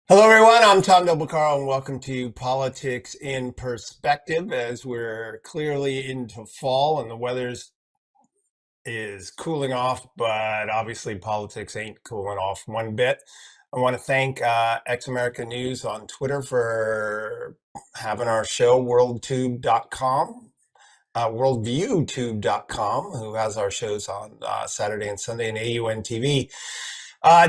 Hello, everyone. I'm Tom Carl, and welcome to Politics in Perspective. As we're clearly into fall and the weather's is cooling off, but obviously politics ain't cooling off one bit. I want to thank Ex America News on Twitter for having our show, worldtube.com, worldviewtube.com, who has our shows on Saturday and Sunday and AUN TV.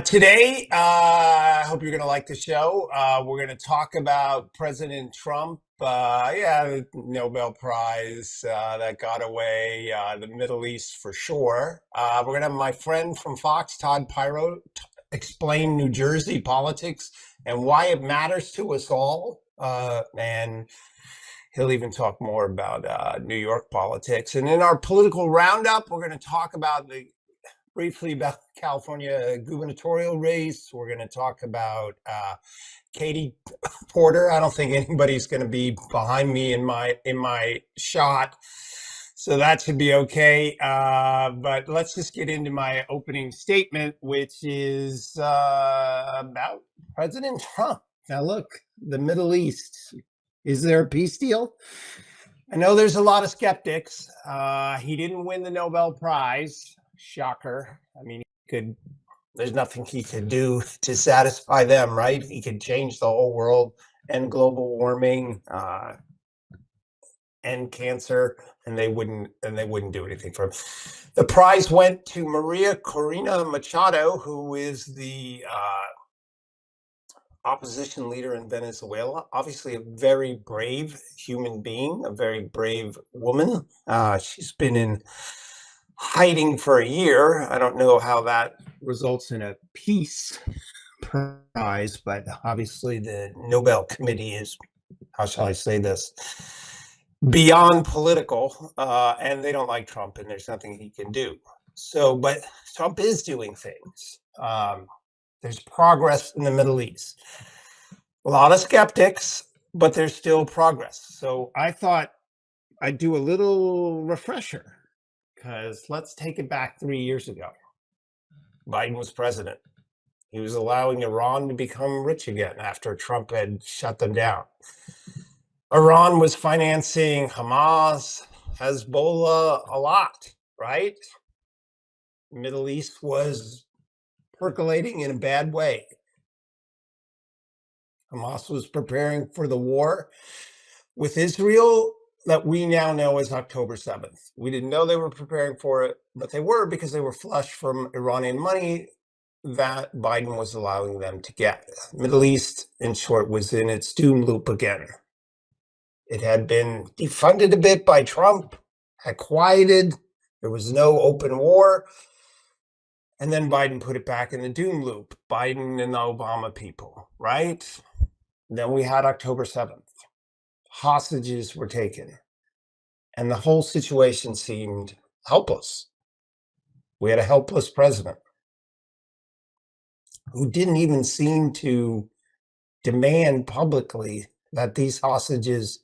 Today, I hope you're going to like the show. We're going to talk about President Trump. The Nobel Prize that got away, the Middle East for sure. We're going to have my friend from Fox, Todd Piro, explain New Jersey politics and why it matters to us all. And he'll even talk more about New York politics. And in our political roundup, we're going to talk briefly about California gubernatorial race. We're going to talk about Katie Porter. I don't think anybody's going to be behind me in my shot, so that should be okay. But let's just get into my opening statement, which is about President Trump. Now, look, the Middle East. Is there a peace deal? I know there's a lot of skeptics. He didn't win the Nobel Prize. Shocker. I mean, there's nothing he could do to satisfy them, right? He could change the whole world, end global warming, end cancer, and they wouldn't do anything for him. The prize went to Maria Corina Machado, who is the opposition leader in Venezuela. Obviously a very brave human being, a very brave woman. She's been in hiding for a year. I don't know how that results in a peace prize, but obviously the Nobel Committee is, how shall I say this, beyond political, and they don't like Trump, and there's nothing he can do. So, but Trump is doing things. There's progress in the Middle East. A lot of skeptics, but there's still progress. So I thought I'd do a little refresher, because let's take it back 3 years ago. Biden was president. He was allowing Iran to become rich again after Trump had shut them down. Iran was financing Hamas, Hezbollah a lot, right? The Middle East was percolating in a bad way. Hamas was preparing for the war with Israel that we now know as October 7th. We didn't know they were preparing for it, but they were, because they were flush from Iranian money that Biden was allowing them to get. Middle East, in short, was in its doom loop again. It had been defunded a bit by Trump, had quieted, there was no open war, and then Biden put it back in the doom loop. Biden and the Obama people, right? Then we had October 7th. Hostages were taken, and the whole situation seemed helpless. We had a helpless president who didn't even seem to demand publicly that these hostages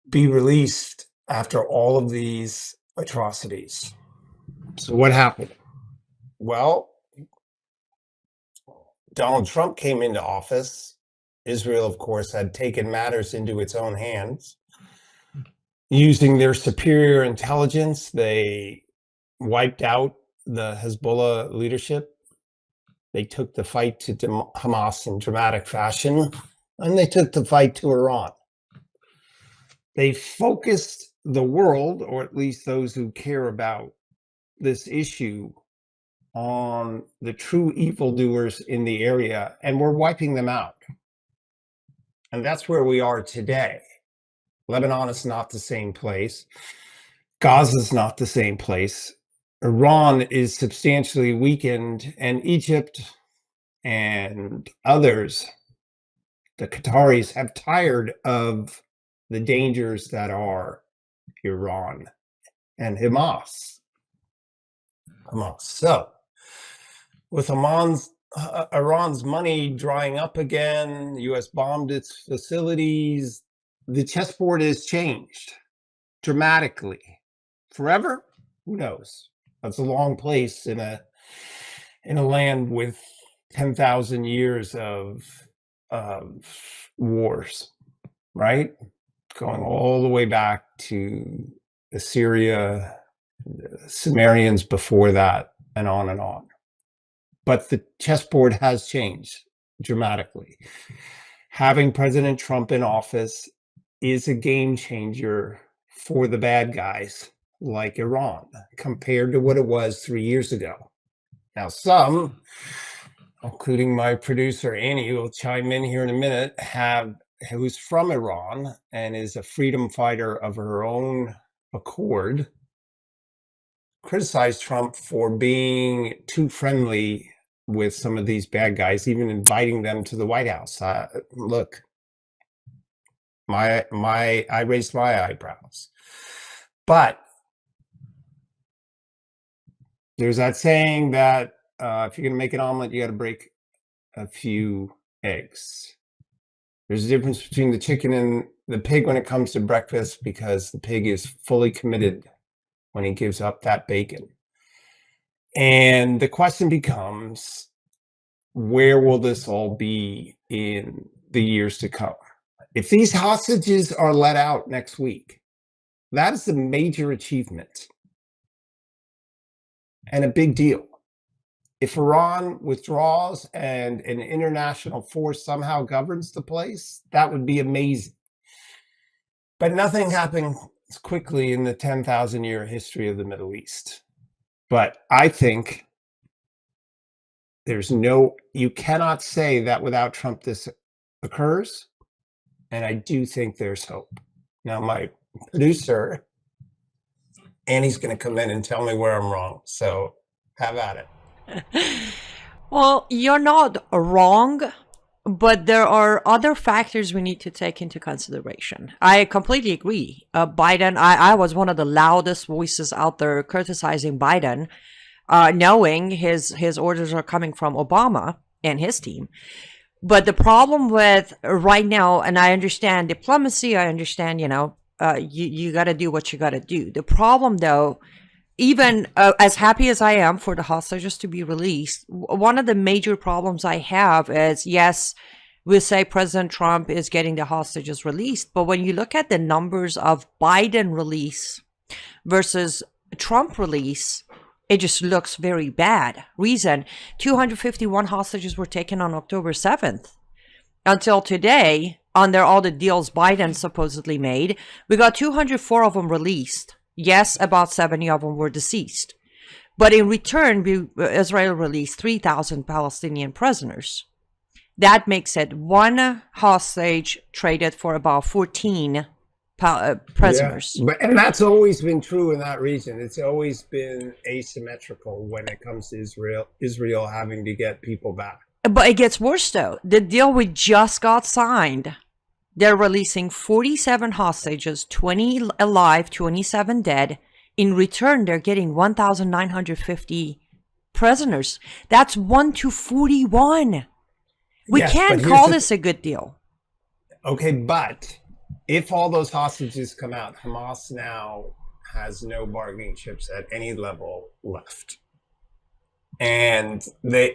be released after all of these atrocities. So what happened? Well, Donald Trump came into office. Israel, of course, had taken matters into its own hands. Using their superior intelligence, they wiped out the Hezbollah leadership. They took the fight to Hamas in dramatic fashion, and they took the fight to Iran. They focused the world, or at least those who care about this issue, on the true evildoers in the area, and we're wiping them out. And that's where we are today. Lebanon is not the same place. Gaza is not the same place. Iran is substantially weakened, and Egypt and others, the Qataris, have tired of the dangers that are Iran and Hamas. So, with Iran's money drying up again, the U.S. bombed its facilities, the chessboard has changed dramatically. Forever? Who knows? That's a long place in a land with 10,000 years of of wars, right? Going all the way back to Assyria, the Sumerians before that, and on and on. But the chessboard has changed dramatically. Having President Trump in office is a game changer for the bad guys like Iran compared to what it was 3 years ago. Now, some, including my producer Annie, who will chime in here in a minute, who's from Iran and is a freedom fighter of her own accord, criticized Trump for being too friendly with some of these bad guys, even inviting them to the White House. Look, I raised my eyebrows, but there's that saying that if you're going to make an omelet, you got to break a few eggs. There's a difference between the chicken and the pig when it comes to breakfast, because the pig is fully committed when he gives up that bacon. And the question becomes, where will this all be in the years to come? If these hostages are let out next week, that is a major achievement and a big deal. If Iran withdraws and an international force somehow governs the place, that would be amazing. But nothing happens quickly in the 10,000-year history of the Middle East. But I think you cannot say that without Trump this occurs. And I do think there's hope. Now, my producer, Annie's going to come in and tell me where I'm wrong. So have at it. Well, you're not wrong, but there are other factors we need to take into consideration. I completely agree. Biden, I was one of the loudest voices out there criticizing Biden, knowing his orders are coming from Obama and his team. But the problem with right now, and I understand diplomacy, I understand, you got to do what you got to do. The problem, though, even as happy as I am for the hostages to be released, one of the major problems I have is, yes, we say President Trump is getting the hostages released, but when you look at the numbers of Biden release versus Trump release, it just looks very bad. Reason, 251 hostages were taken on October 7th. Until today, under all the deals Biden supposedly made, we got 204 of them released. Yes, about 70 of them were deceased. But in return, Israel released 3,000 Palestinian prisoners. That makes it one hostage traded for about 14 prisoners. Yeah, and that's always been true in that region. It's always been asymmetrical when it comes to Israel having to get people back. But it gets worse, though. The deal we just got signed, they're releasing 47 hostages, 20 alive, 27 dead. In return, they're getting 1,950 prisoners. That's 1 to 41. We can't call this a good deal. Okay, but if all those hostages come out, Hamas now has no bargaining chips at any level left. And the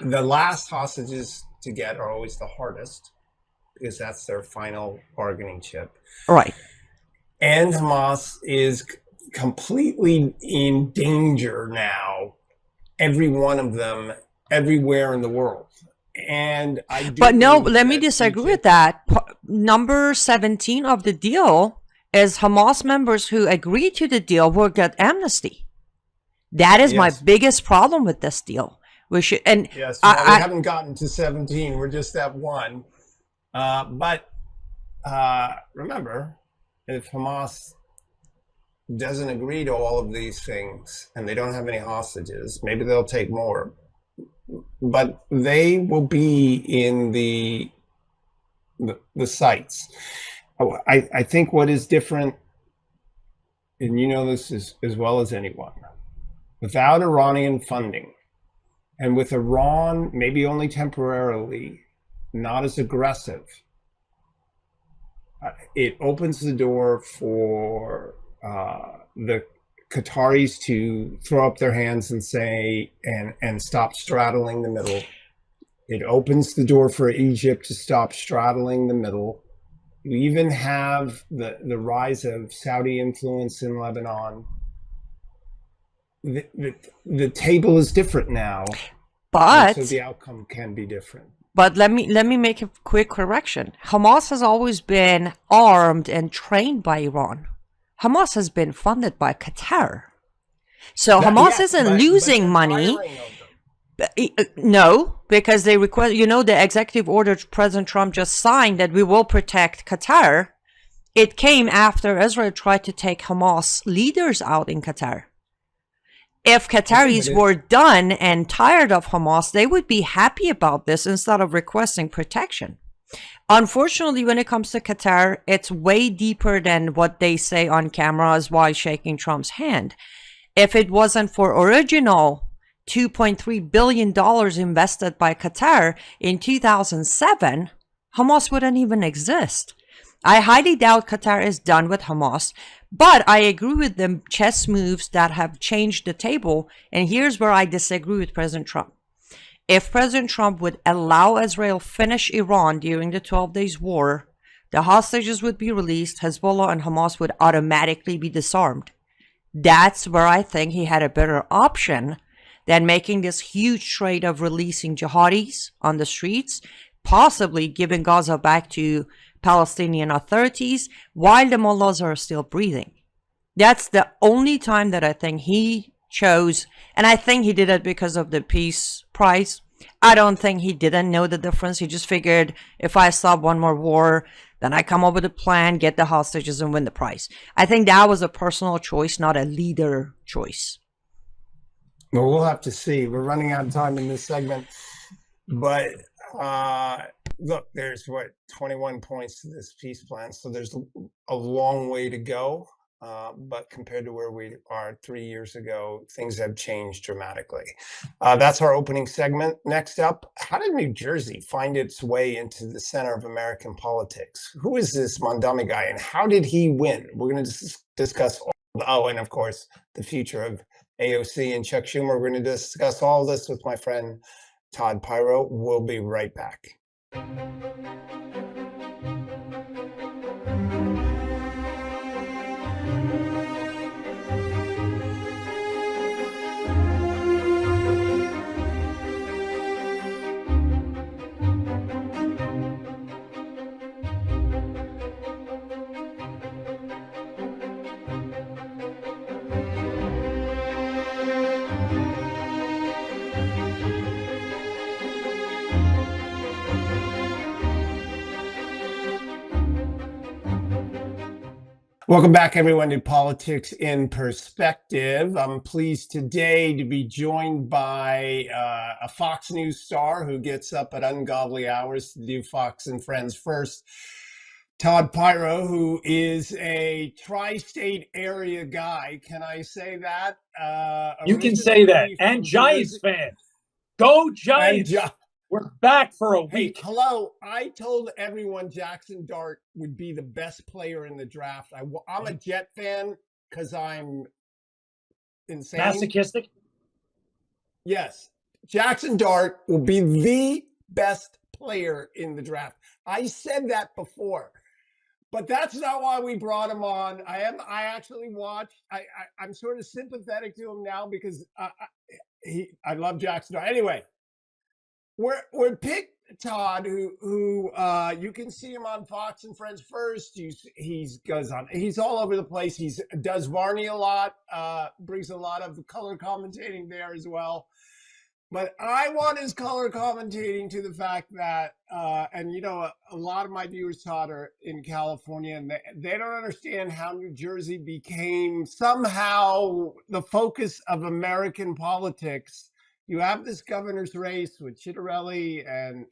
last hostages to get are always the hardest, because that's their final bargaining chip. Right. And Hamas is completely in danger now, every one of them, everywhere in the world. And but no, let me disagree with that. Number 17 of the deal is Hamas members who agreed to the deal will get amnesty. That is my biggest problem with this deal. We should, and yes, well, we haven't gotten to 17. We're just at 1. But remember, if Hamas doesn't agree to all of these things and they don't have any hostages, maybe they'll take more. But they will be in the sights. I think what is different, and you know this as well as anyone, without Iranian funding, and with Iran maybe only temporarily not as aggressive, it opens the door for the Qataris to throw up their hands and say and stop straddling the middle It opens the door for Egypt to stop straddling the middle. You even have the rise of Saudi influence in Lebanon. The table is different now, and so But the outcome can be different. let me make a quick correction. Hamas has always been armed and trained by Iran. Hamas has been funded by Qatar. So Hamas Yes, isn't but losing they're money. hiring of them. No, because they request, the executive order President Trump just signed that we will protect Qatar. It came after Israel tried to take Hamas leaders out in Qatar. If Okay, but Qataris were done and tired of Hamas, they would be happy about this instead of requesting protection. Unfortunately, when it comes to Qatar, it's way deeper than what they say on camera is while shaking Trump's hand. If it wasn't for original $2.3 billion invested by Qatar in 2007, Hamas wouldn't even exist. I highly doubt Qatar is done with Hamas, but I agree with the chess moves that have changed the table, and here's where I disagree with President Trump. If President Trump would allow Israel finish Iran during the 12 days war, the hostages would be released, Hezbollah and Hamas would automatically be disarmed. That's where I think he had a better option than making this huge trade of releasing jihadis on the streets, possibly giving Gaza back to Palestinian authorities while the mullahs are still breathing. That's the only time that I think he chose, and I think he did it because of the peace price. I don't think he didn't know the difference. He just figured if I stop one more war, then I come up with a plan, get the hostages, and win the prize. I think that was a personal choice, not a leader choice. Well, we'll have to see. We're running out of time in this segment, but look, there's 21 points to this peace plan, so there's a long way to go. But compared to where we are 3 years ago, things have changed dramatically. That's our opening segment. Next up, how did New Jersey find its way into the center of American politics? Who is this Mondami guy, and how did he win? We're going to discuss and of course, the future of AOC and Chuck Schumer. We're going to discuss all this with my friend Todd Piro. We'll be right back. Welcome back, everyone, to Politics in Perspective. I'm pleased today to be joined by a Fox News star who gets up at ungodly hours to do Fox and Friends first, Todd Piro, who is a tri-state area guy. Can I say that? You can say that. And Giants fan. Go Giants! We're back for a week. Hey, hello. I told everyone Jackson Dart would be the best player in the draft. I'm a Jet fan because I'm insane. Masochistic? Yes. Jackson Dart will be the best player in the draft. I said that before, but that's not why we brought him on. I actually watched. I'm sort of sympathetic to him now because I love Jackson Dart. Anyway. We're picked Todd, who you can see him on Fox and Friends first. He's all over the place. He does Varney a lot, brings a lot of color commentating there as well. But I want his color commentating to the fact that, and a lot of my viewers, Todd, are in California, and they don't understand how New Jersey became somehow the focus of American politics. You have this governor's race with Chitterelli and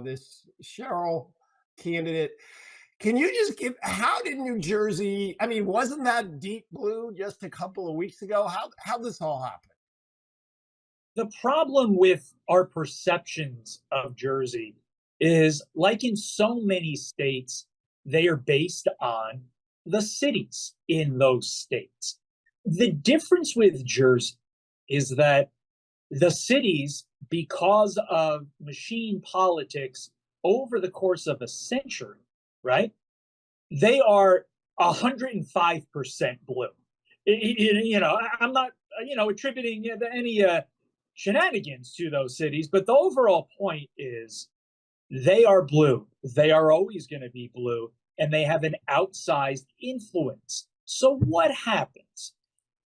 this Cheryl candidate. Can you just how did New Jersey, wasn't that deep blue just a couple of weeks ago? How this all happen? The problem with our perceptions of Jersey is, like in so many states, they are based on the cities in those states. The difference with Jersey is that The cities, because of machine politics over the course of a century, right? They are 105% blue. I'm not, attributing any shenanigans to those cities, but the overall point is they are blue. They are always going to be blue, and they have an outsized influence. So what happens?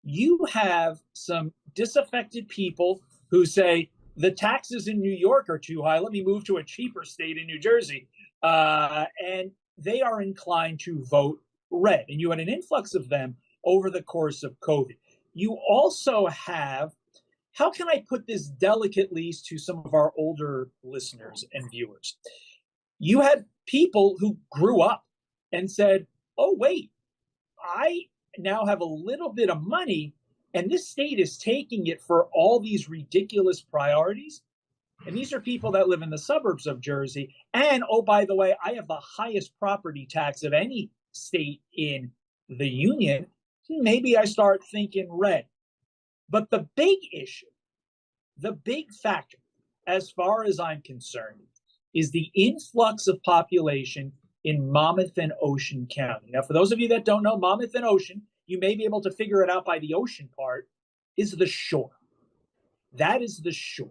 You have some disaffected people who say the taxes in New York are too high. Let me move to a cheaper state in New Jersey. And they are inclined to vote red. And you had an influx of them over the course of COVID. You also have, how can I put this delicately to some of our older listeners and viewers? You had people who grew up and said, oh, wait, I now have a little bit of money and this state is taking it for all these ridiculous priorities. And these are people that live in the suburbs of Jersey. And, oh, by the way, I have the highest property tax of any state in the union. Maybe I start thinking red. But the big issue, the big factor, as far as I'm concerned, is the influx of population in Monmouth and Ocean County. Now, for those of you that don't know, Monmouth and Ocean, you may be able to figure it out by the ocean part, is the shore. That is the shore.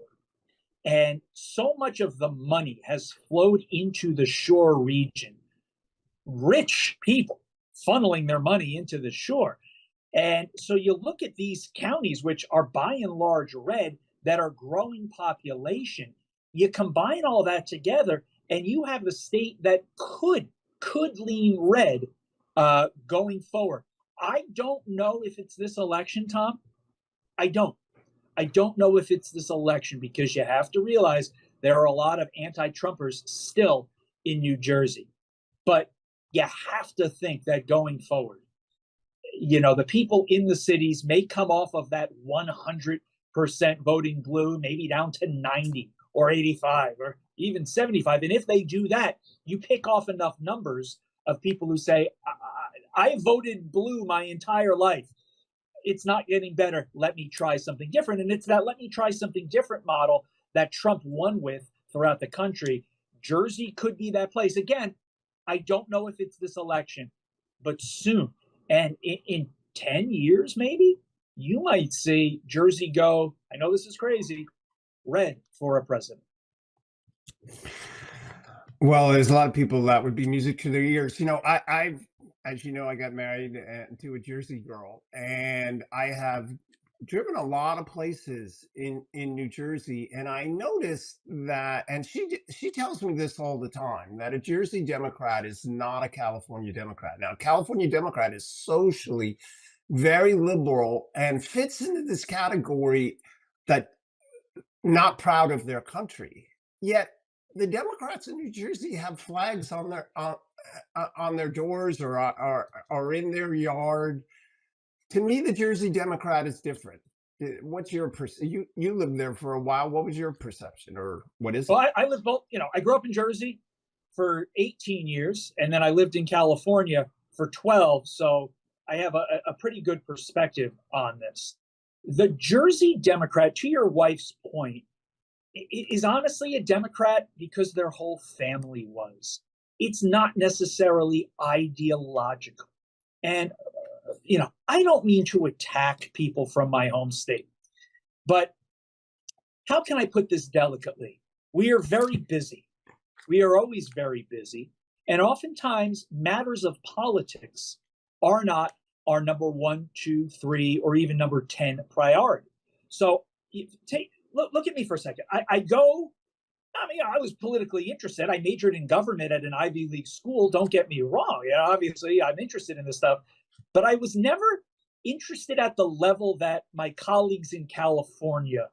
And so much of the money has flowed into the shore region. Rich people funneling their money into the shore. And so you look at these counties, which are by and large red, that are growing population. You combine all that together, and you have a state that could lean red going forward. I don't know if it's this election, Tom. I don't know if it's this election, because you have to realize there are a lot of anti-Trumpers still in New Jersey. But you have to think that going forward, the people in the cities may come off of that 100% voting blue, maybe down to 90 or 85 or even 75. And if they do that, you pick off enough numbers of people who say, I voted blue my entire life. It's not getting better. Let me try something different. And it's that let me try something different model that Trump won with throughout the country. Jersey could be that place. Again, I don't know if it's this election, but soon. And in 10 years, maybe, you might see Jersey go, I know this is crazy, red for a president. Well, there's a lot of people that would be music to their ears. As you know, I got married to a Jersey girl, and I have driven a lot of places in New Jersey, and I noticed that, and she tells me this all the time, that a Jersey Democrat is not a California Democrat. Now, a California Democrat is socially very liberal and fits into this category that not proud of their country. Yet the Democrats in New Jersey have flags on their doors or in their yard. To me, the Jersey Democrat is different. What's your you lived there for a while? What was your perception, or what is it? Well, I lived both. I grew up in Jersey for 18 years, and then I lived in California for 12. So I have a pretty good perspective on this. The Jersey Democrat, to your wife's point, is honestly a Democrat because their whole family was. It's not necessarily ideological. And, I don't mean to attack people from my home state, but how can I put this delicately? We are very busy. We are always very busy. And oftentimes matters of politics are not our number 1, 2, 3, or even number 10 priority. So look at me for a second. I was politically interested. I majored in government at an Ivy League school. Don't get me wrong. Obviously, I'm interested in this stuff. But I was never interested at the level that my colleagues in California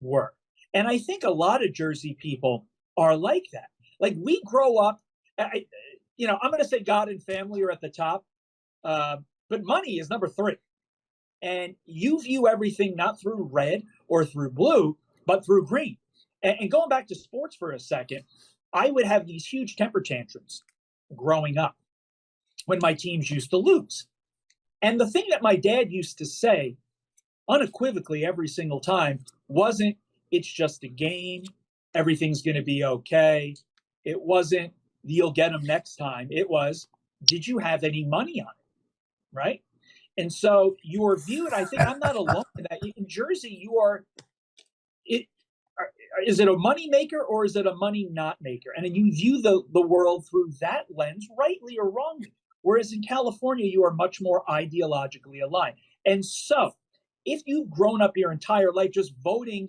were. And I think a lot of Jersey people are like that. Like, we grow up, I'm going to say God and family are at the top, but money is number 3. And you view everything not through red or through blue, but through green. And going back to sports for a second, I would have these huge temper tantrums growing up when my teams used to lose. And the thing that my dad used to say unequivocally every single time wasn't, it's just a game. Everything's going to be okay. It wasn't, you'll get them next time. It was, did you have any money on it? Right. And so you are viewed, I think I'm not alone in that. In Jersey, you are, it, is it a money maker or is it a money not maker? And you view the world through that lens, rightly or wrongly. Whereas in California, you are much more ideologically aligned. And so if you've grown up your entire life just voting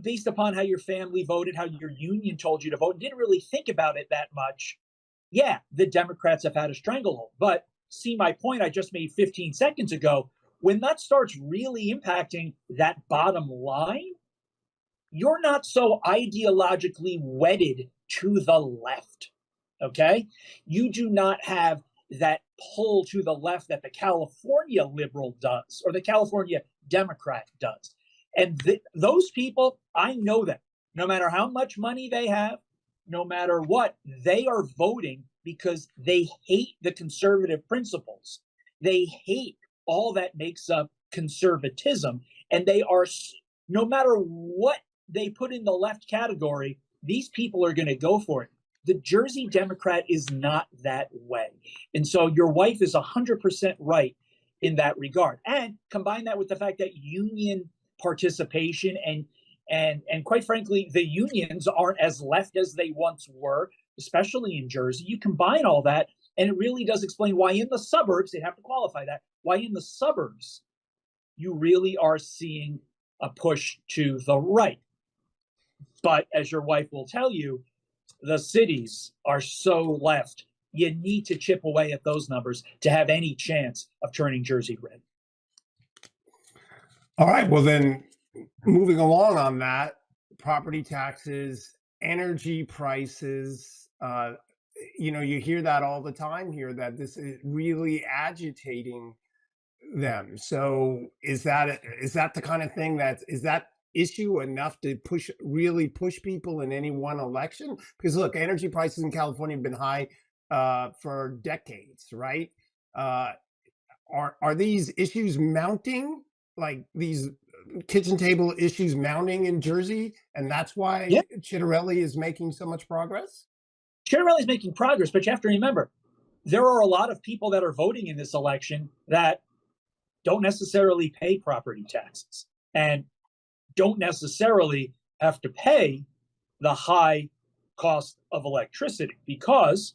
based upon how your family voted, how your union told you to vote, and didn't really think about it that much, yeah, the Democrats have had a stranglehold. But see my point I just made 15 seconds ago, when that starts really impacting that bottom line, you're not so ideologically wedded to the left, okay? You do not have that pull to the left that the California liberal does or the California Democrat does. And those people, I know them. No matter how much money they have, no matter what, they are voting because they hate the conservative principles. They hate all that makes up conservatism. And they are, no matter what they put in the left category, these people are going to go for it. The Jersey Democrat is not that way. And so your wife is 100% right in that regard. And combine that with the fact that union participation and quite frankly, the unions aren't as left as they once were, especially in Jersey. You combine all that, and it really does explain why in the suburbs, they have to qualify that, why in the suburbs you really are seeing a push to the right. But as your wife will tell you, the cities are so left. You need to chip away at those numbers to have any chance of turning Jersey red. All right. Well, then moving along on that, property taxes, energy prices, you hear that all the time here, that this is really agitating them. So is that the kind of thing is that issue enough to really push people in any one election? Because look, energy prices in California have been high for decades, right? Are these issues mounting, like these kitchen table issues mounting in Jersey, and that's why Chitterelli is making so much progress? Chitterelli is making progress, but you have to remember, there are a lot of people that are voting in this election that don't necessarily pay property taxes and don't necessarily have to pay the high cost of electricity because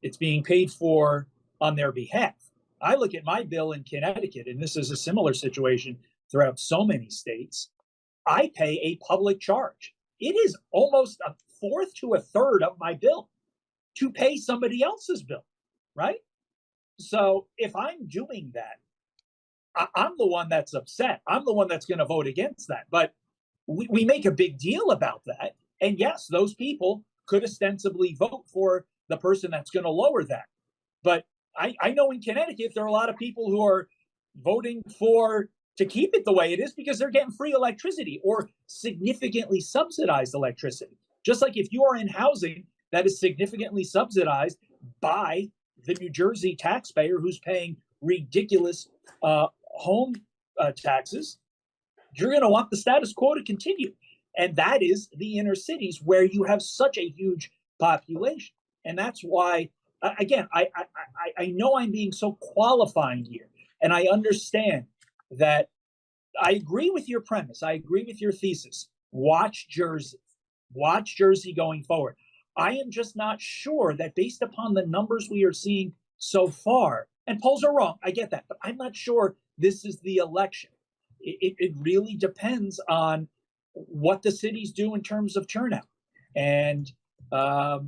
it's being paid for on their behalf. I look at my bill in Connecticut, and this is a similar situation throughout so many states. I pay a public charge. It is almost a fourth to a third of my bill to pay somebody else's bill, right? So if I'm doing that, I'm the one that's upset. I'm the one that's going to vote against that. But we make a big deal about that. And yes, those people could ostensibly vote for the person that's going to lower that. But I know in Connecticut, there are a lot of people who are voting to keep it the way it is because they're getting free electricity or significantly subsidized electricity. Just like if you are in housing that is significantly subsidized by the New Jersey taxpayer who's paying ridiculous home taxes, you're going to want the status quo to continue. And that is the inner cities where you have such a huge population. And that's why, again, I know I'm being so qualifying here. And I understand that I agree with your premise. I agree with your thesis. Watch Jersey. Watch Jersey going forward. I am just not sure that based upon the numbers we are seeing so far, and polls are wrong, I get that, but I'm not sure this is the election. It really depends on what the cities do in terms of turnout. And I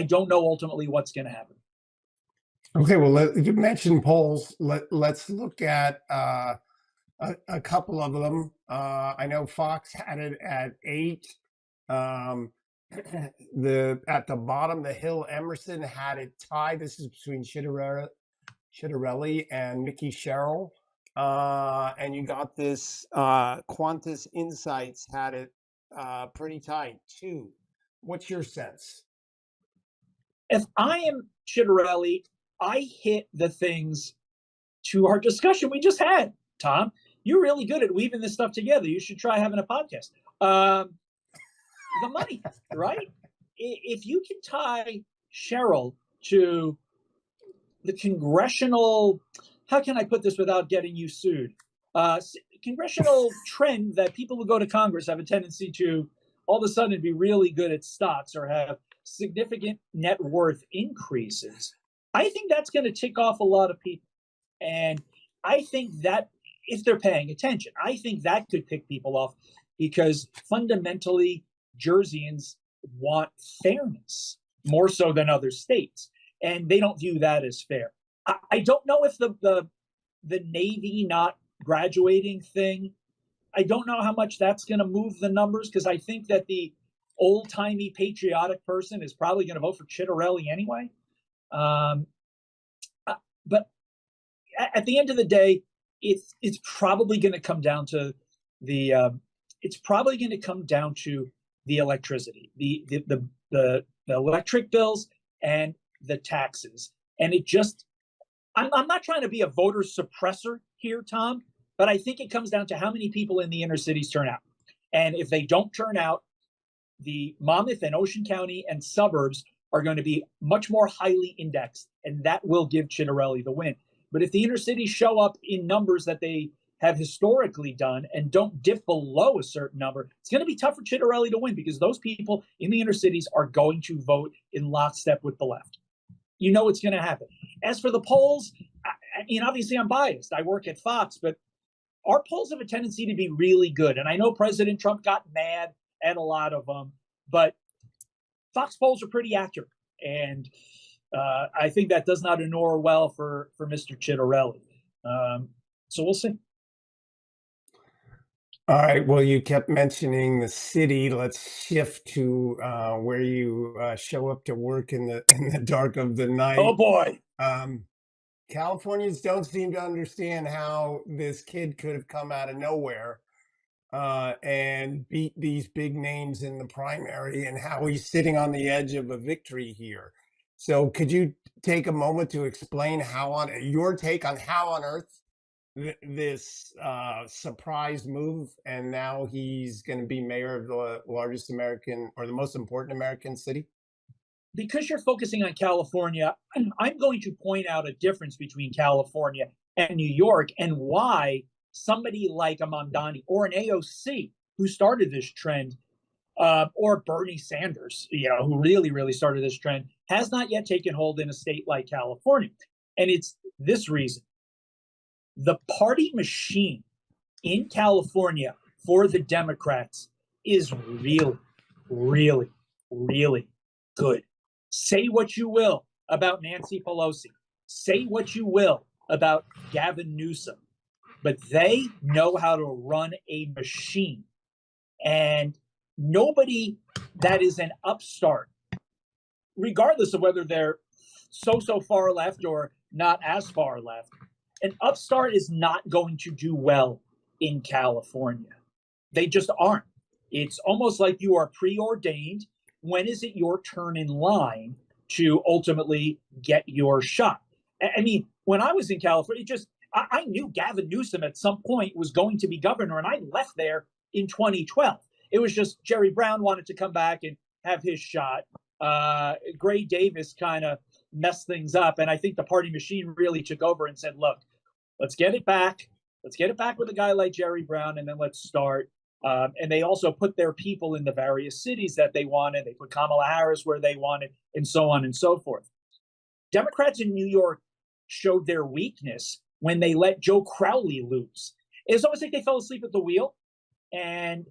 don't know ultimately what's going to happen. Okay, well, you mentioned polls. Let's look at a couple of them. I know Fox had it at 8. At the bottom, the Hill Emerson had it tied. This is between Chitterelli and Mickey Sherrill. And you got this Qantas Insights had it pretty tight too. What's your sense? If I am Chitterelli, I hit the things to our discussion we just had, Tom. you're really good at weaving this stuff together. You should try having a podcast. The money, right? If you can tie Cheryl to the congressional, how can I put this without getting you sued? Congressional trend that people who go to Congress have a tendency to all of a sudden be really good at stocks or have significant net worth increases. I think that's going to tick off a lot of people. And I think that if they're paying attention, I think that could pick people off because fundamentally Jerseyans want fairness more so than other states. And they don't view that as fair. I don't know if the Navy not graduating thing, I don't know how much that's going to move the numbers because I think that the old-timey patriotic person is probably going to vote for Chitterelli anyway. But at the end of the day, it's probably going to come down to the electricity, the electric bills and the taxes. And it just, I'm not trying to be a voter suppressor here, Tom, but I think it comes down to how many people in the inner cities turn out. And if they don't turn out, the Monmouth and Ocean County and suburbs are going to be much more highly indexed, and that will give Chitterelli the win. But if the inner cities show up in numbers that they have historically done and don't dip below a certain number, it's going to be tough for Chitterelli to win because those people in the inner cities are going to vote in lockstep with the left. You know it's going to happen. As for the polls, I mean, obviously I'm biased. I work at Fox, but our polls have a tendency to be really good. And I know President Trump got mad at a lot of them, but Fox polls are pretty accurate. And I think that does not inure well for Mr. Chitterelli. So we'll see. All right. Well, you kept mentioning the city. Let's shift to where you show up to work in the dark of the night. Oh boy. Californians don't seem to understand how this kid could have come out of nowhere and beat these big names in the primary and how he's sitting on the edge of a victory here. So could you take a moment to explain your take on how on earth this surprise move, and now he's going to be mayor of the largest American or the most important American city? Because you're focusing on California, I'm going to point out a difference between California and New York and why somebody like a Mamdani or an AOC who started this trend, or Bernie Sanders, who really, really started this trend, has not yet taken hold in a state like California. And it's this reason. The party machine in California for the Democrats is really, really, really good. Say what you will about Nancy Pelosi. Say what you will about Gavin Newsom. But they know how to run a machine. And nobody that is an upstart, regardless of whether they're so far left or not as far left, an upstart is not going to do well in California. They just aren't. It's almost like you are preordained. When is it your turn in line to ultimately get your shot? I mean, when I was in California, I knew Gavin Newsom at some point was going to be governor, and I left there in 2012. It was just Jerry Brown wanted to come back and have his shot. Gray Davis kind of messed things up, and I think the party machine really took over and said, look, let's get it back. Let's get it back with a guy like Jerry Brown, and then let's start. And they also put their people in the various cities that they wanted. They put Kamala Harris where they wanted, and so on and so forth. Democrats in New York showed their weakness when they let Joe Crowley lose. It's almost like they fell asleep at the wheel. And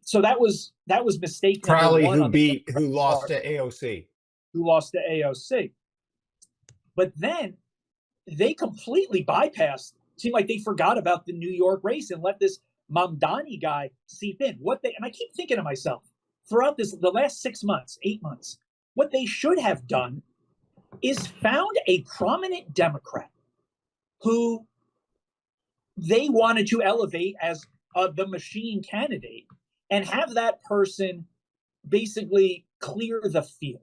so that was mistake. Crowley, who lost to AOC. Who lost to AOC. But then they completely bypassed, seemed like they forgot about the New York race and let this Mamdani guy seep in. And I keep thinking to myself, throughout the last 6 months, 8 months, what they should have done is found a prominent Democrat who they wanted to elevate as the machine candidate and have that person basically clear the field.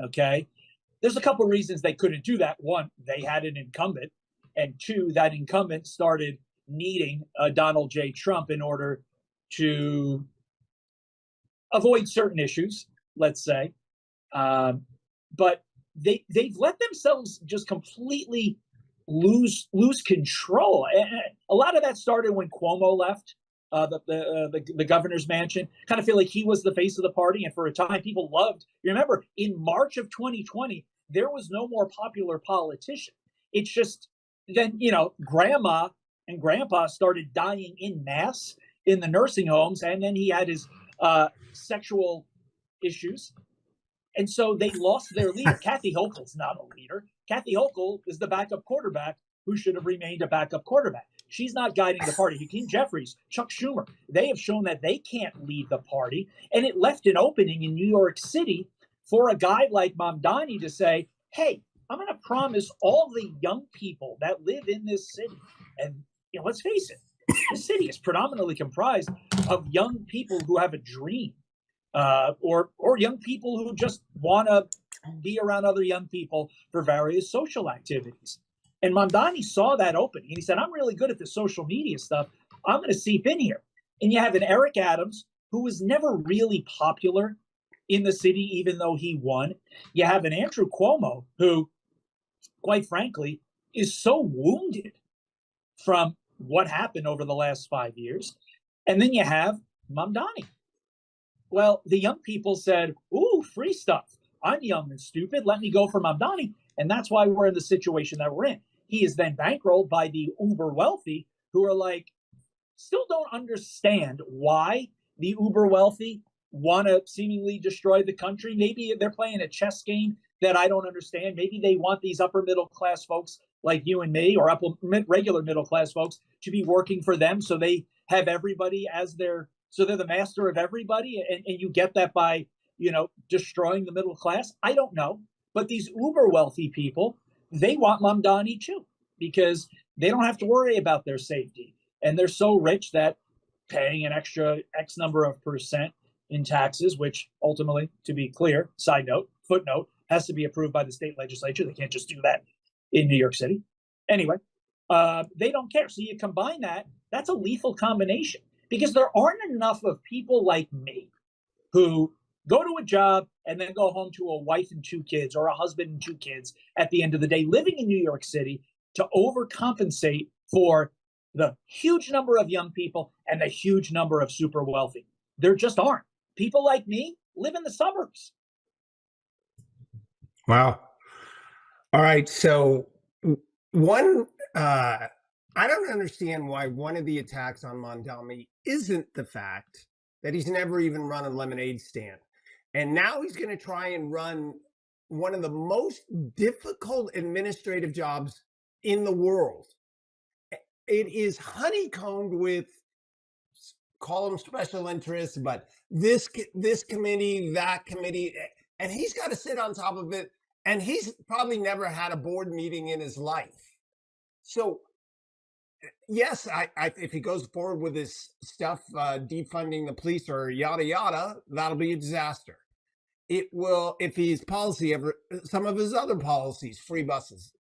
Okay. There's a couple of reasons they couldn't do that. One, they had an incumbent, and two, that incumbent started needing Donald J. Trump in order to avoid certain issues, let's say. But they've let themselves just completely lose control. And a lot of that started when Cuomo left the governor's mansion. Kind of feel like he was the face of the party, and for a time, people loved. You remember, in March of 2020, there was no more popular politician. It's just then Grandma and Grandpa started dying in mass in the nursing homes, and then he had his sexual issues. And so they lost their leader. Kathy Hochul's not a leader. Kathy Hochul is the backup quarterback who should have remained a backup quarterback. She's not guiding the party. Hakeem Jeffries, Chuck Schumer, they have shown that they can't lead the party. And it left an opening in New York City for a guy like Mamdani to say, hey, I'm going to promise all the young people that live in this city. And let's face it, this city is predominantly comprised of young people who have a dream. Or young people who just want to be around other young people for various social activities. And Mamdani saw that opening, and he said, I'm really good at the social media stuff. I'm going to seep in here. And you have an Eric Adams who was never really popular in the city, even though he won. You have an Andrew Cuomo who, quite frankly, is so wounded from what happened over the last 5 years. And then you have Mamdani. Well, the young people said, ooh, free stuff. I'm young and stupid. Let me go for Mamdani. And that's why we're in the situation that we're in. He is then bankrolled by the uber wealthy who are like, still don't understand why the uber wealthy want to seemingly destroy the country. Maybe they're playing a chess game that I don't understand. Maybe they want these upper middle class folks like you and me, or regular middle class folks, to be working for them. So they have everybody as so they're the master of everybody, and you get that by, destroying the middle class. I don't know. But these uber wealthy people, they want Mamdani too, because they don't have to worry about their safety. And they're so rich that paying an extra X number of percent in taxes, which ultimately, to be clear, footnote, has to be approved by the state legislature. They can't just do that in New York City. Anyway, they don't care. So you combine that, that's a lethal combination. Because there aren't enough of people like me who go to a job and then go home to a wife and 2 kids, or a husband and 2 kids at the end of the day, living in New York City, to overcompensate for the huge number of young people and the huge number of super wealthy. There just aren't. People like me live in the suburbs. Wow. All right. So one, I don't understand why one of the attacks on Mamdani isn't the fact that he's never even run a lemonade stand. And now he's going to try and run one of the most difficult administrative jobs in the world. It is honeycombed with, call them special interests, but this committee, that committee, and he's got to sit on top of it. And he's probably never had a board meeting in his life. So yes, if he goes forward with this stuff, defunding the police or yada yada, that'll be a disaster. It will, if his policy some of his other policies, free buses.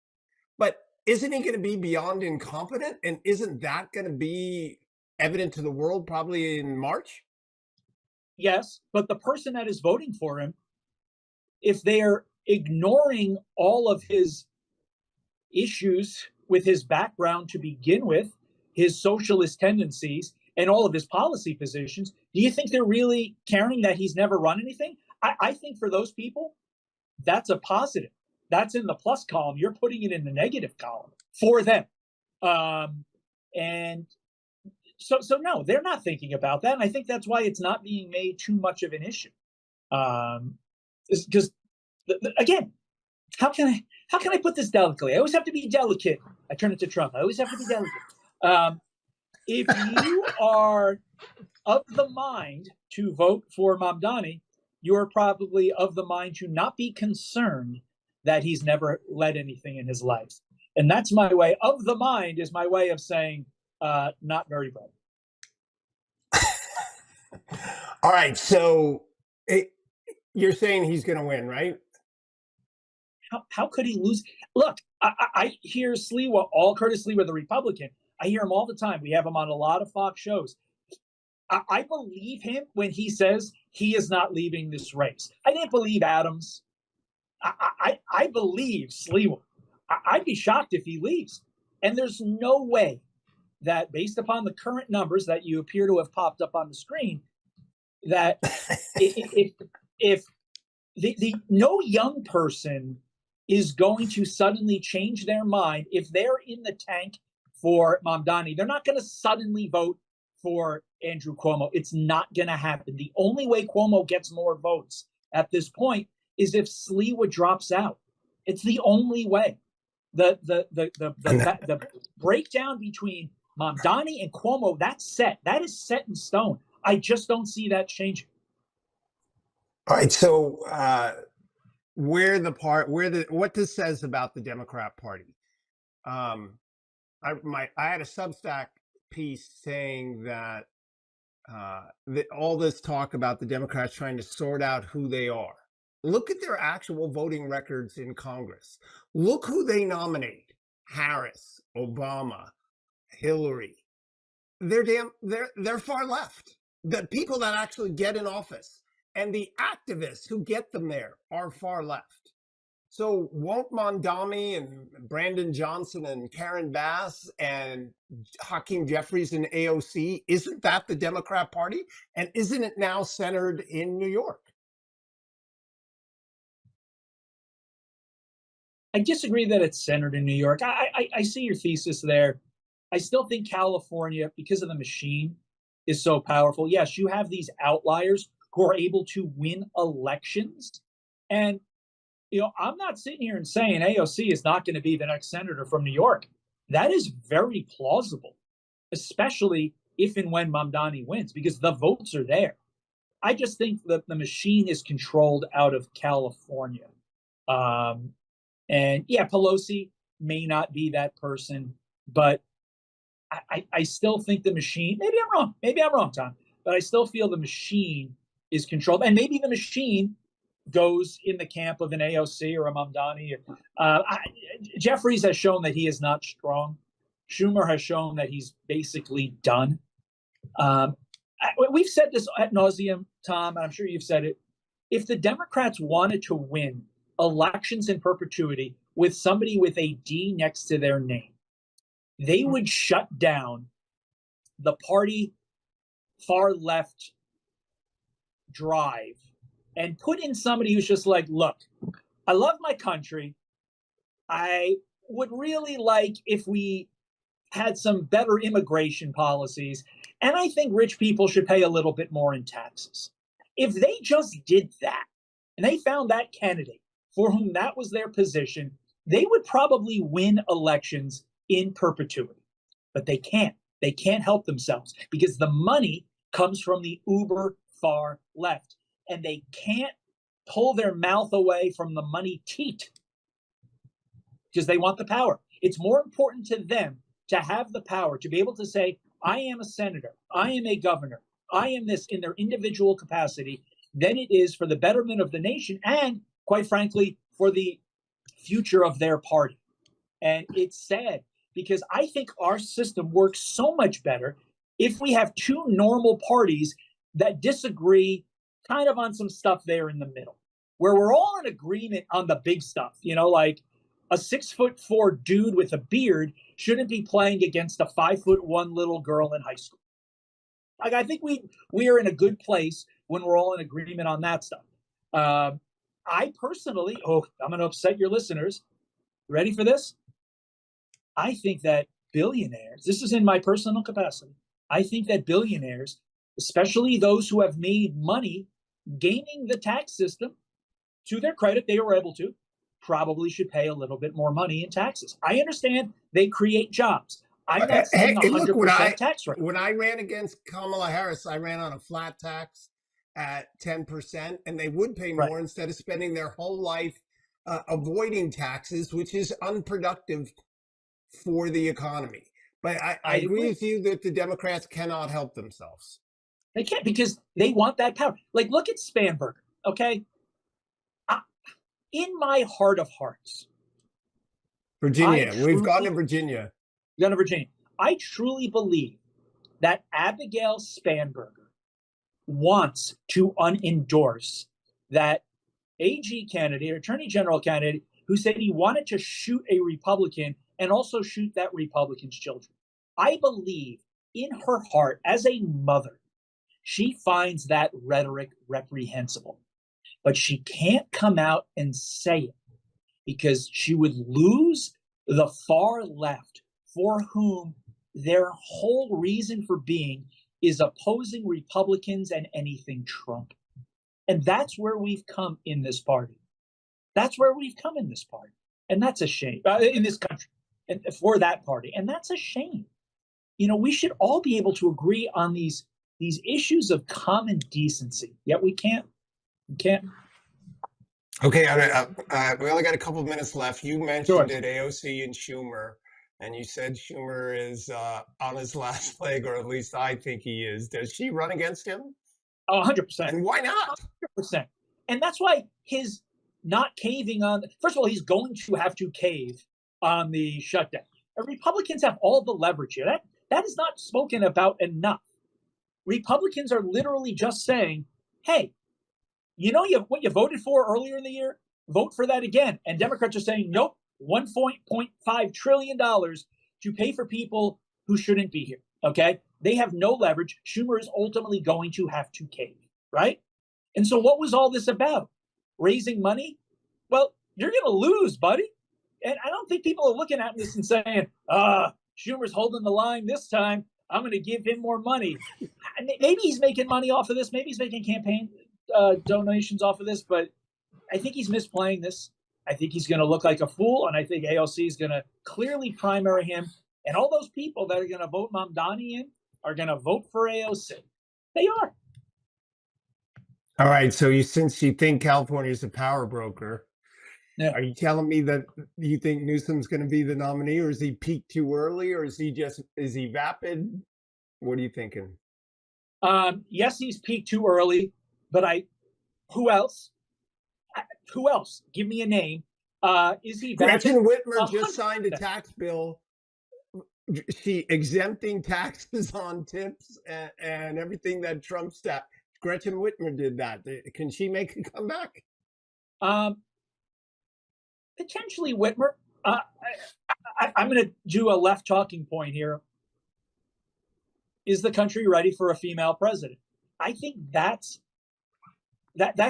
But isn't he going to be beyond incompetent? And isn't that going to be evident to the world probably in March? Yes, but the person that is voting for him, if they're ignoring all of his issues with his background to begin with, his socialist tendencies, and all of his policy positions, do you think they're really caring that he's never run anything? I think for those people, that's a positive. That's in the plus column. You're putting it in the negative column for them. And so no, they're not thinking about that. And I think that's why it's not being made too much of an issue. Because again, how can I put this delicately? I always have to be delicate. I turn it to Trump. I always have to be delicate. If you are of the mind to vote for Mamdani, you are probably of the mind to not be concerned that he's never led anything in his life. And that's my way. Of the mind is my way of saying not very bright. All right. So you're saying he's going to win, right? How could he lose? Look, I hear Sliwa, Curtis Sliwa, the Republican. I hear him all the time. We have him on a lot of Fox shows. I believe him when he says he is not leaving this race. I didn't believe Adams. I believe Sliwa. I'd be shocked if he leaves. And there's no way that, based upon the current numbers that you appear to have popped up on the screen, that if the no young person is going to suddenly change their mind if they're in the tank for Mamdani. They're not going to suddenly vote for Andrew Cuomo. It's not going to happen. The only way Cuomo gets more votes at this point is if Sliwa drops out. It's the only way. The breakdown between Mamdani and Cuomo, that's set. That is set in stone. I just don't see that changing. All right, so what this says about the Democrat Party. I had a Substack piece saying that all this talk about the Democrats trying to sort out who they are. Look at their actual voting records in Congress. Look who they nominate: Harris, Obama, Hillary. They're far left. The people that actually get in office and the activists who get them there are far left. So won't Mondami and Brandon Johnson and Karen Bass and Hakeem Jeffries and AOC, isn't that the Democrat Party? And isn't it now centered in New York? I disagree that it's centered in New York. I see your thesis there. I still think California, because of the machine, is so powerful. Yes, you have these outliers who are able to win elections. And, I'm not sitting here and saying AOC is not going to be the next senator from New York. That is very plausible, especially if and when Mamdani wins, because the votes are there. I just think that the machine is controlled out of California. And yeah, Pelosi may not be that person, but I still think the machine, maybe I'm wrong, Tom, but I still feel the machine is controlled. And maybe the machine goes in the camp of an AOC or a Mamdani. Jeffries has shown that he is not strong. Schumer has shown that he's basically done. We've said this ad nauseum, Tom, and I'm sure you've said it. If the Democrats wanted to win elections in perpetuity with somebody with a D next to their name, they would shut down the party far left drive and put in somebody who's just like, look, I love my country. I would really like if we had some better immigration policies. And I think rich people should pay a little bit more in taxes. If they just did that and they found that candidate for whom that was their position, they would probably win elections in perpetuity. But they can't. They can't help themselves because the money comes from the uber far left. And they can't pull their mouth away from the money teat because they want the power. It's more important to them to have the power, to be able to say, I am a senator, I am a governor, I am this in their individual capacity, than it is for the betterment of the nation and, quite frankly, for the future of their party. And it's sad because I think our system works so much better if we have two normal parties that disagree kind of on some stuff there in the middle, where we're all in agreement on the big stuff, like a 6'4" dude with a beard shouldn't be playing against a 5'1" little girl in high school. Like, I think we are in a good place when we're all in agreement on that stuff. I personally, I'm going to upset your listeners. Ready for this? I think that billionaires, this is in my personal capacity, I think that billionaires, especially those who have made money gaming the tax system, to their credit, they were able to, probably should pay a little bit more money in taxes. I understand they create jobs. I'm not saying 100% tax rate. When I ran against Kamala Harris, I ran on a flat tax at 10%, and they would pay more instead of spending their whole life avoiding taxes, which is unproductive for the economy. But I agree with you that the Democrats cannot help themselves. They can't because they want that power. Like, look at Spanberger, okay? In my heart of hearts, Virginia. We've gone to Virginia. Gone to Virginia. I truly believe that Abigail Spanberger wants to unendorse that AG candidate, Attorney General candidate, who said he wanted to shoot a Republican and also shoot that Republican's children. I believe in her heart, as a mother, she finds that rhetoric reprehensible. But she can't come out and say it because she would lose the far left, for whom their whole reason for being is opposing Republicans and anything Trump. And that's where we've come in this party. That's where we've come in this party. And that's a shame, in this country, and for that party. And that's a shame. We should all be able to agree on these issues of common decency. Yet we can't. We can't. Okay, we only got a couple of minutes left. You mentioned it, AOC and Schumer, and you said Schumer is on his last leg, or at least I think he is. Does she run against him? 100%. And why not? 100%. And that's why his not caving on, first of all, he's going to have to cave on the shutdown. Republicans have all the leverage here. That is not spoken about enough. Republicans are literally just saying, hey, what you voted for earlier in the year? Vote for that again. And Democrats are saying, nope, $1.5 trillion to pay for people who shouldn't be here. Okay? They have no leverage. Schumer is ultimately going to have to cave, right? And so what was all this about? Raising money? Well, you're going to lose, buddy. And I don't think people are looking at this and saying, Schumer's holding the line this time. I'm going to give him more money. Maybe he's making money off of this. Maybe he's making campaign donations off of this. But I think he's misplaying this. I think he's going to look like a fool. And I think AOC is going to clearly primary him. And all those people that are going to vote Mamdani in are going to vote for AOC. They are. All right. So since you think California is a power broker, yeah, are you telling me that you think Newsom's going to be the nominee, or is he peaked too early, or is he vapid? What are you thinking? Yes, he's peaked too early, but who else? Who else? Give me a name. Is he vapid? Gretchen Whitmer just signed a tax bill. She exempting taxes on tips and everything that Trump's Gretchen Whitmer did that. Can she make a comeback? Potentially Whitmer. I'm going to do a left talking point here. Is the country ready for a female president? I think that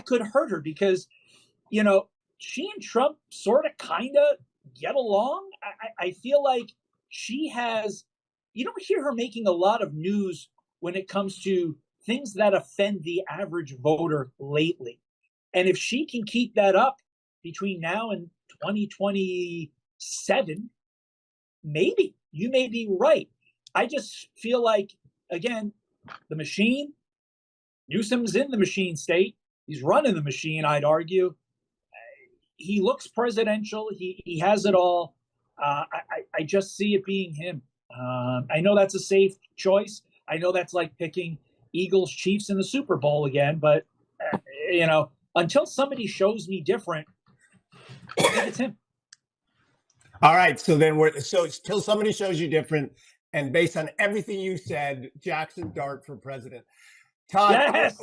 could hurt her because, she and Trump sort of kind of get along. I feel like she has, you don't hear her making a lot of news when it comes to things that offend the average voter lately. And if she can keep that up between now and 2027, maybe you may be right. I just feel like, again, the machine, Newsom's in the machine state. He's running the machine, I'd argue. He looks presidential. He has it all. I just see it being him. I know that's a safe choice. I know that's like picking Eagles Chiefs in the Super Bowl again. But, until somebody shows me different, I think it's him. All right. So then till somebody shows you different. And based on everything you said, Jackson Dart for president. Todd, yes!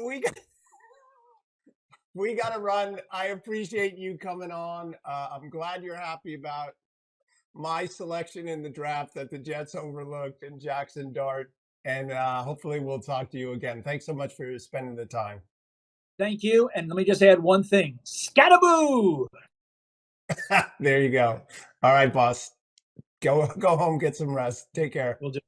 We got to run. I appreciate you coming on. I'm glad you're happy about my selection in the draft that the Jets overlooked and Jackson Dart. And hopefully we'll talk to you again. Thanks so much for spending the time. Thank you. And let me just add one thing. Scataboo! There you go. All right, boss. Go home, get some rest. Take care. We'll do.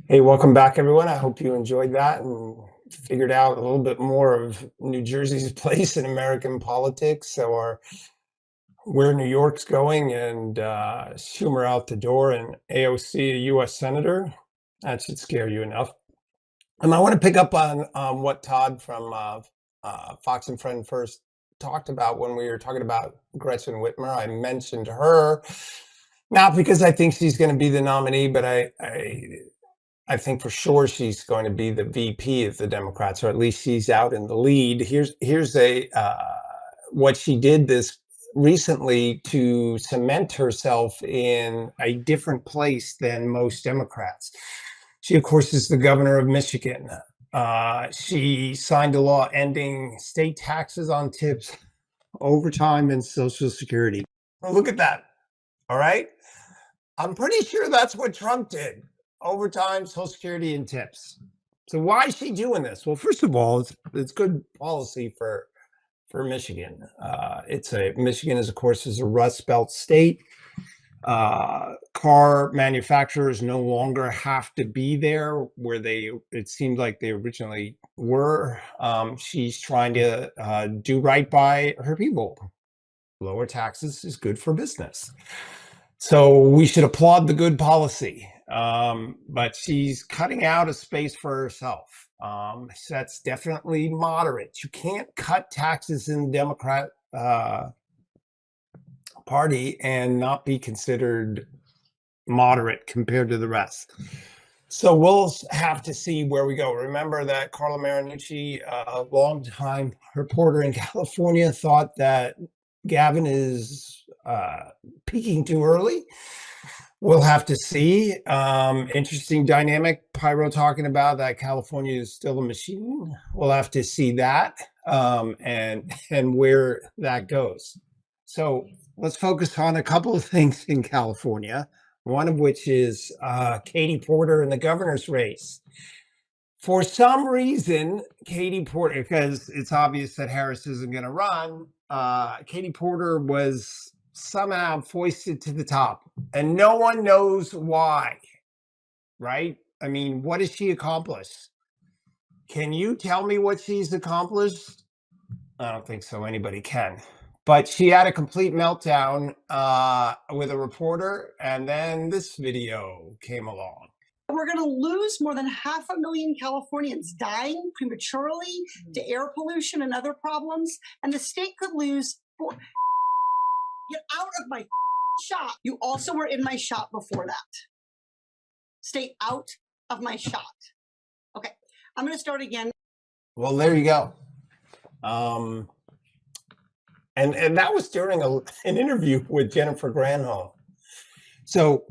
Hey, welcome back, everyone. I hope you enjoyed that and figured out a little bit more of New Jersey's place in American politics, or where New York's going and Schumer out the door and AOC, a U.S. Senator. That should scare you enough. And I want to pick up on what Todd from Fox and Friend first talked about when we were talking about Gretchen Whitmer. I mentioned her, not because I think she's going to be the nominee, but I think for sure she's going to be the VP of the Democrats, or at least she's out in the lead. Here's a what she did this recently to cement herself in a different place than most Democrats. She, of course, is the governor of Michigan. She signed a law ending state taxes on tips, overtime, and Social Security. Well, look at that. All right. I'm pretty sure that's what Trump did. Overtime, Social Security, and tips. So why is she doing this? Well, first of all, it's good policy for Michigan. Michigan is, of course, is a Rust Belt state. Car manufacturers no longer have to be there where it seemed like they originally were. She's trying to do right by her people. Lower taxes is good for business. So we should applaud the good policy. But she's cutting out a space for herself. That's definitely moderate. You can't cut taxes in the Democrat Party and not be considered moderate compared to the rest. So we'll have to see where we go. Remember that Carla Marinucci, a longtime reporter in California, thought that Gavin is peaking too early. We'll have to see. Interesting dynamic. Piro talking about that California is still a machine. We'll have to see that and where that goes. So let's focus on a couple of things in California, one of which is Katie Porter in the governor's race. For some reason, Katie Porter, because it's obvious that Harris isn't going to run, Katie Porter was somehow foisted to the top, and no one knows why, right? I mean, what has she accomplished? Can you tell me what she's accomplished? I don't think so. Anybody can. But she had a complete meltdown with a reporter, and then this video came along. We're going to lose more than 500,000 Californians dying prematurely to air pollution and other problems, and the state could lose. Get out of my shot. You also were in my shot before that. Stay out of my shot. Okay, I'm going to start again. Well, there you go. And that was during an interview with Jennifer Granholm. So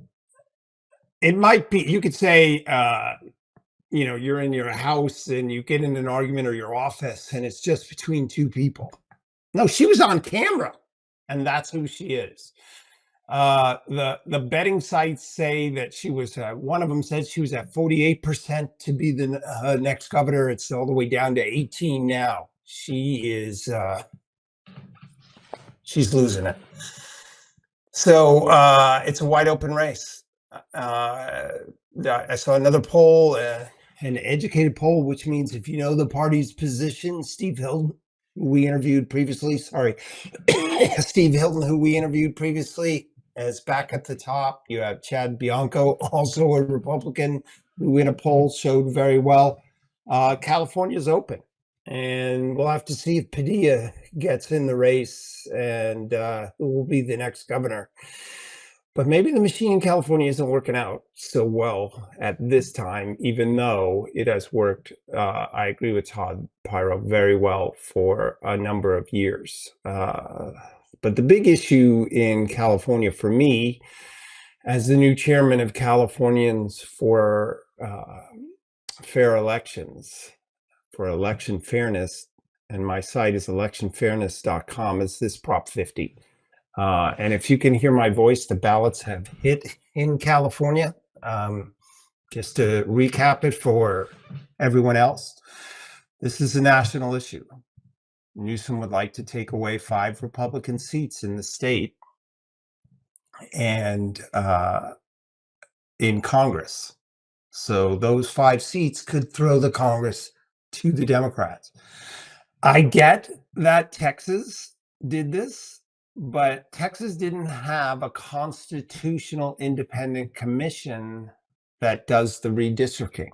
it might be, you could say, you're in your house and you get in an argument, or your office, and it's just between two people. No, she was on camera, and that's who she is. The betting sites say that she was, one of them said she was at 48% to be the next governor. It's all the way down to 18 now. She is, she's losing it. So it's a wide open race. I saw another poll, an educated poll, which means if you know the party's position, Steve Hilton, who we interviewed previously, Steve Hilton, who we interviewed previously, is back at the top. You have Chad Bianco, also a Republican, who in a poll showed very well. California's open, and we'll have to see if Padilla gets in the race and who will be the next governor. But maybe the machine in California isn't working out so well at this time, even though it has worked, I agree with Todd, Piro, very well for a number of years. But the big issue in California for me, as the new chairman of Californians for Fair Elections, for election fairness, and my site is electionfairness.com, is this Prop 50. And if you can hear my voice, the ballots have hit in California. Just to recap it for everyone else, this is a national issue. Newsom would like to take away 5 Republican seats in the state and in Congress. So those 5 seats could throw the Congress to the Democrats. I get that Texas did this. But Texas didn't have a constitutional independent commission that does the redistricting.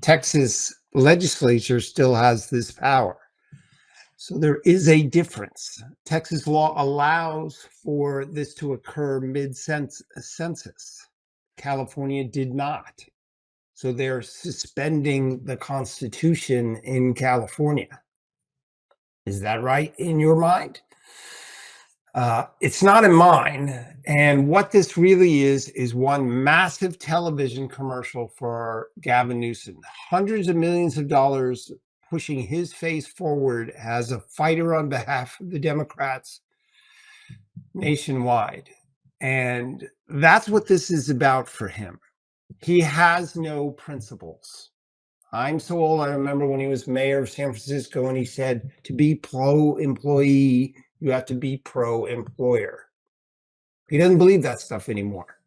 Texas legislature still has this power. So there is a difference. Texas law allows for this to occur mid-census. California did not. So they're suspending the Constitution in California. Is that right in your mind? It's not in mine. And what this really is one massive television commercial for Gavin Newsom. Hundreds of millions of dollars pushing his face forward as a fighter on behalf of the Democrats nationwide. And that's what this is about for him. He has no principles. I'm so old, I remember when he was mayor of San Francisco and he said, to be pro-employee, you have to be pro-employer. He doesn't believe that stuff anymore.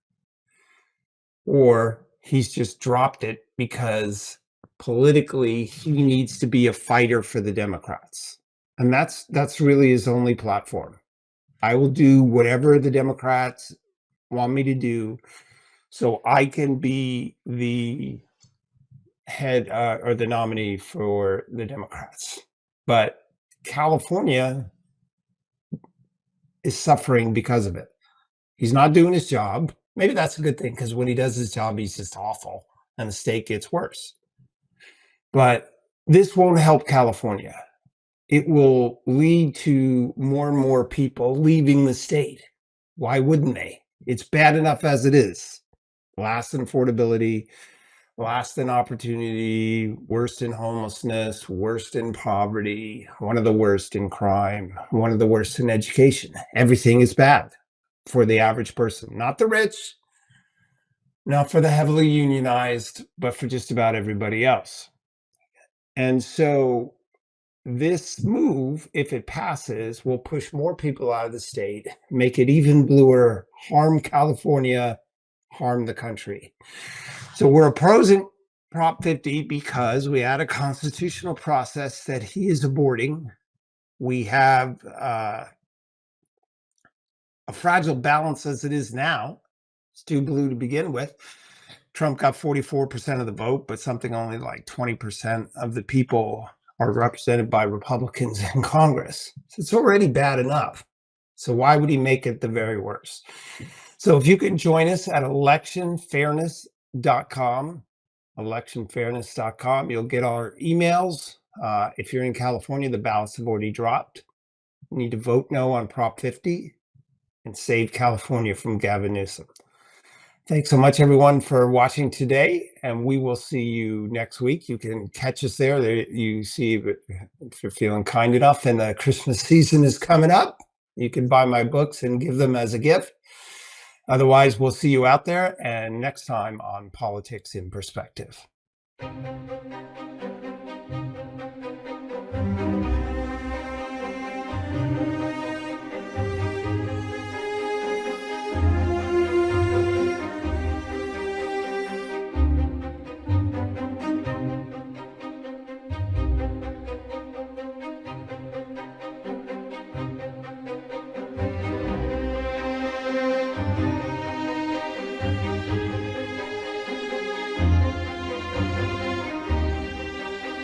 Or he's just dropped it because politically he needs to be a fighter for the Democrats. And that's really his only platform. I will do whatever the Democrats want me to do so I can be the head or the nominee for the Democrats. But California is suffering because of it. He's not doing his job. Maybe that's a good thing, because when he does his job, he's just awful and the state gets worse. But this won't help California. It will lead to more and more people leaving the state. Why wouldn't they? It's bad enough as it is. Last in affordability, last in opportunity, worst in homelessness, worst in poverty, one of the worst in crime, one of the worst in education. Everything is bad for the average person, not the rich, not for the heavily unionized, but for just about everybody else. And so this move, if it passes, will push more people out of the state, make it even bluer, harm California, harm the country. So we're opposing Prop 50 because we had a constitutional process that he is aborting. We have a fragile balance as it is now. It's too blue to begin with. Trump got 44% of the vote, but something only like 20% of the people are represented by Republicans in Congress. So it's already bad enough. So why would he make it the very worst? So if you can join us at electionfairness.com, electionfairness.com, you'll get our emails. If you're in California, the ballots have already dropped. You need to vote no on Prop 50 and save California from Gavin Newsom. Thanks so much, everyone, for watching today, and we will see you next week. You can catch us there. You see, if you're feeling kind enough and the Christmas season is coming up, you can buy my books and give them as a gift. Otherwise, we'll see you out there and next time on Politics in Perspective.